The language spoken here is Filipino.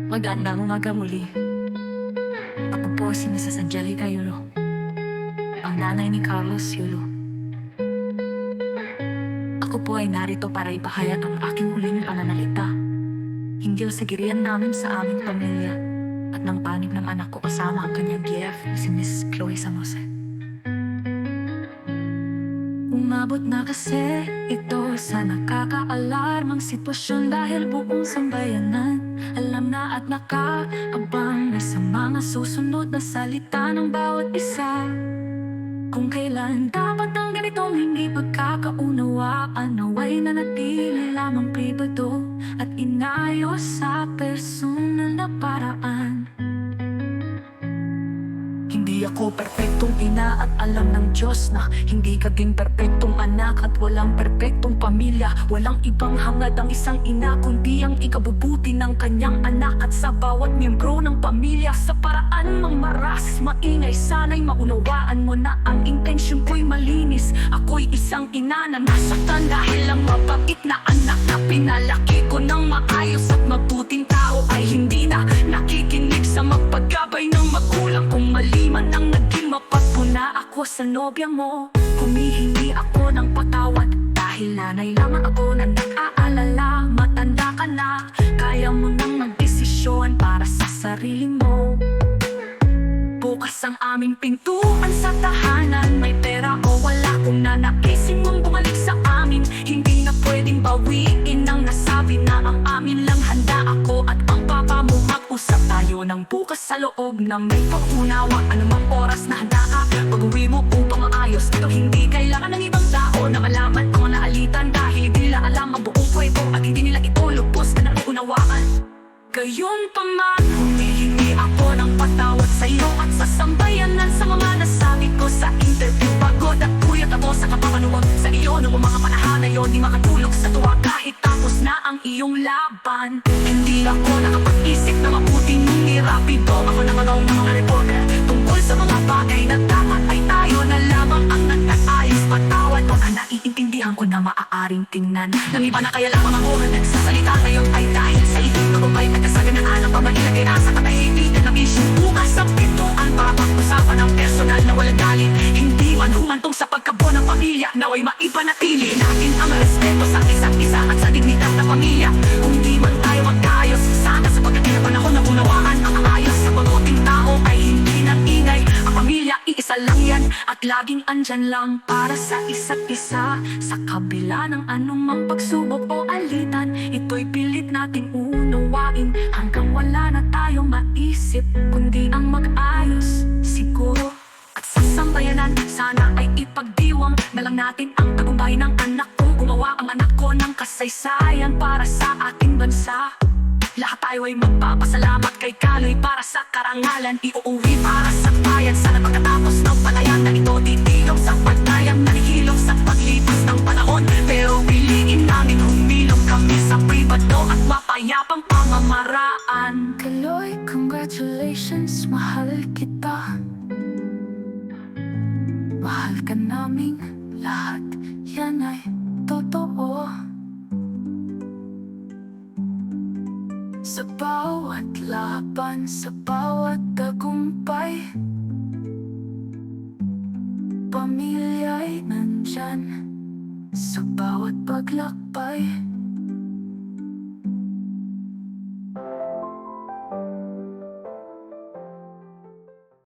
Magandang umaga muli. Ako po si Mrs. Angelica Yulo, ang nanay ni Carlos Yulo. Ako po ay narito para ipahayag ang aking huling pananalita hinggil sa girian namin sa aming pamilya at ng panig ng anak ko kasama ang kanyang BF na si Miss Chloe Samose. Umabot na kasi ito sa nakakaalarmang sitwasyon dahil buong sambayanan alam na at nakaabang na sa mga susunod na salita ng bawat isa. Kung kailan dapat ang ganitong hindi pagkakaunawaan naway nanatili lamang pribado at inayos sa personal na paraan. Hindi ako perpektong ina at alam ng Diyos na hindi kaging perpektong anak at walang perpektong pamilya. Walang ibang hangad ang isang ina kundi ang ikabubuti ng kanyang anak at sa bawat miyembro ng pamilya. Sa paraan mang maras, maingay, sana'y maunawaan mo na ang intensyon ko'y malinis. Ako'y isang ina na nasaktan dahil ang mabait na anak na pinalaki ko ng maayos at mabuting tao ay hindi na nakikinig sa mapagabay ng magulang kong mali man ang naging mapagpuna ako sa nobya mo. Humihingi ako ng patawad dahil nanay lamang ako na nag-aalala. Matanda ka na, kaya mo nang magdesisyon para sa sarili mo. Bukas ang aming pintuan sa tahanan, may pera o wala kung nanakising mong bumalik sa amin. Hindi na pwedeng bawiin ang nasabi na ang amin lang. Handa ako at ang papa mo, mag-usap tayo ng bukas sa loob na may pag-unawa. Anumang oras na handa ka, pag-uwi mo upang maayos ito. Hindi kailangan ng ibang tao na malaman ang naalitan dahil di nila alam ang buong kwento at hindi nila ito lubos na naunawaan. Gayon pa man, humihingi ako ng patawad sa iyo at sa sambayanan sa mga nasabi ko sa interview. Pagod at puyat ako sa kapapanuwag sa iyo noong mga panahon na yun, di makatulog sa tuwa kahit tapos na ang iyong laban. Hindi ako nakapag-isip na mabuting ni rapido. Ako na ng mga reporter tungkol sa mga bagay na dapat ay tayo na lamang ang nag-ayos. Patawad mo na naiintindihan ko na maaaring tingnan ng iba na kaya lamang ako nagsasalita ngayon ay dahil sa iting kagumpay at kasaganaan ng pamilagay na sa katahimikan ng isip. Bukas ang pintuan para pag-usapan ng personal na walang galit. Hindi man humantong sa pagkabuo ng pamilya naway maipanatili natin ang respeto sa isa't isa at sa dignidad ng pamilya. Kung di man tayo magkaayos, sana sa pagkakita panahon na unawaan ang ayos sa mabuting tao ay hindi nang ingay. Ang pamilya iisa lang yan at laging andyan lang para sa isa't isa. Sa kabila ng anumang pagsubok o alitan, ito'y pilit nating unawain hanggang wala na tayong maisip kundi ang mag-ayos siguro. At sa sambayanan, sana ay ipagdiwang na lang natin ang tagumpay ng anak ko. Gumawa ang anak ko ng kasaysayan para sa ating bansa. Lahat tayo ay magpapasalamat kay Kaloy para sa karangalan. Iuuwi para sa bayan. Sana pagkatapos ng palayan na ito titilong sa pagtayang nahihilong sa paglipas ng panahon. Pero piliin namin humilong kami sa pribado at mapayapang pamamaraan. Kaloy, congratulations, mahal kita. Mahal ka naming lahat, yan ay totoo. Sa bawat laban, sa bawat tagumpay, pamilya'y nandyan sa bawat paglakbay.